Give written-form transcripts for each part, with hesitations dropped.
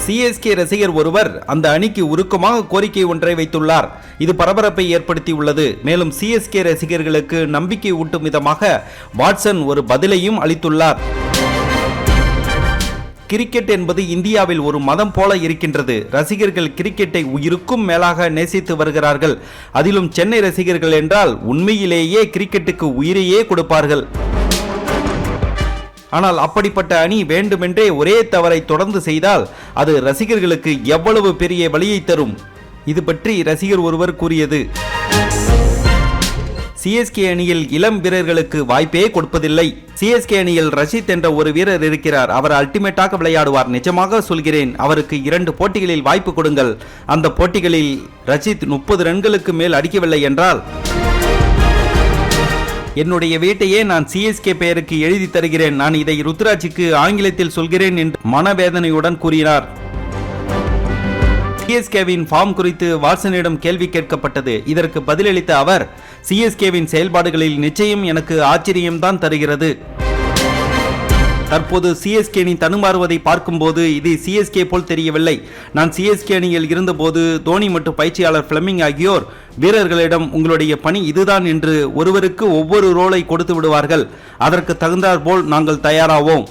CSK ரசிகர் ஒருவர் அந்த அணிக்கு உருக்கமாக கோரிக்கை ஒன்றை வைத்துள்ளார். இது பரபரப்பை ஏற்படுத்தியுள்ளது. மேலும் சிஎஸ்கே ரசிகர்களுக்கு நம்பிக்கை ஊட்டும் விதமாக வாட்சன் ஒரு பதிலையும் அளித்துள்ளார். கிரிக்கெட் என்பது இந்தியாவில் ஒரு மதம் போல இருக்கின்றது. ரசிகர்கள் கிரிக்கெட்டை உயிருக்கும் மேலாக நேசித்து வருகிறார்கள். அதிலும் சென்னை ரசிகர்கள் என்றால் உண்மையிலேயே கிரிக்கெட்டுக்கு உயிரையே கொடுப்பார்கள். ஆனால் அப்படிப்பட்ட அணி வேண்டுமென்றே ஒரே தவறை தொடர்ந்து செய்தால் அது ரசிகர்களுக்கு எவ்வளவு பெரிய வலியை தரும். இது பற்றி ரசிகர் ஒருவர் கூறியது: சிஎஸ்கே அணியில் இளம் வீரர்களுக்கு வாய்ப்பே கொடுப்பதில்லை. சிஎஸ்கே அணியில் ரஷித் என்ற ஒரு வீரர் இருக்கிறார். அவர் அல்டிமேட்டாக விளையாடுவார். நிஜமாக சொல்கிறேன், அவருக்கு 2 போட்டிகளில் வாய்ப்பு கொடுங்கள். அந்த போட்டிகளில் ரஷித் 30 ரன்களுக்கு மேல் அடிக்கவில்லை என்றால் என்னுடைய வீட்டையே நான் சிஎஸ்கே பெயருக்கு எழுதி தருகிறேன். நான் இதை ருத்ராஜுக்கு ஆங்கிலத்தில் சொல்கிறேன் என்று மனவேதனையுடன் கூறினார். சிஎஸ்கேவின் ஃபார்ம் குறித்து வாட்சனிடம் கேள்வி கேட்கப்பட்டது. இதற்கு பதிலளித்த அவர், சிஎஸ்கேவின் செயல்பாடுகளில் நிச்சயம் எனக்கு ஆச்சரியம்தான் தருகிறது. தற்போது சிஎஸ்கே அணி தடுமாறுவதை பார்க்கும்போது இது சிஎஸ்கே போல் தெரியவில்லை. நான் சிஎஸ்கே அணியில் இருந்தபோது தோனி மற்றும் பயிற்சியாளர் பிளமிங் ஆகியோர் வீரர்களிடம் உங்களுடைய பணி இதுதான் என்று ஒருவருக்கு ஒவ்வொரு ரோலை கொடுத்து விடுவார்கள். அதற்கு தகுந்தாற் போல் நாங்கள் தயாராவோம்.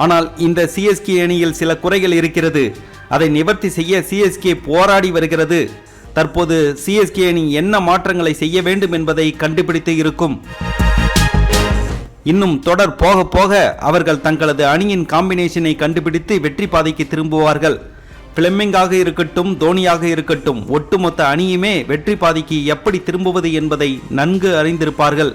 ஆனால் இந்த சிஎஸ்கே அணியில் சில குறைகள் இருக்கிறது. அதை நிவர்த்தி செய்ய சிஎஸ்கே போராடி வருகிறது. தற்போது சிஎஸ்கே அணி என்ன மாற்றங்களை செய்ய வேண்டும் என்பதை கண்டுபிடித்து இருக்கும். இன்னும் தொடர் போக போக அவர்கள் தங்களது அணியின் காம்பினேஷனை கண்டுபிடித்து வெற்றி பாதைக்கு திரும்புவார்கள். பிளமிங்காக இருக்கட்டும், தோனியாக இருக்கட்டும், ஒட்டுமொத்த அணியுமே வெற்றி பாதைக்கு எப்படி திரும்புவது என்பதை நன்கு அறிந்திருப்பார்கள்.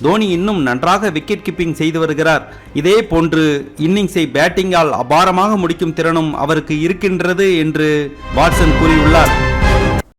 தோனி இன்னும் நன்றாக விக்கெட் கீப்பிங் செய்து வருகிறார். இதே போன்று இன்னிங்ஸை பேட்டிங்கால் அபாரமாக முடிக்கும் திறனும் அவருக்கு இருக்கின்றது என்று வாட்சன் கூறியுள்ளார்.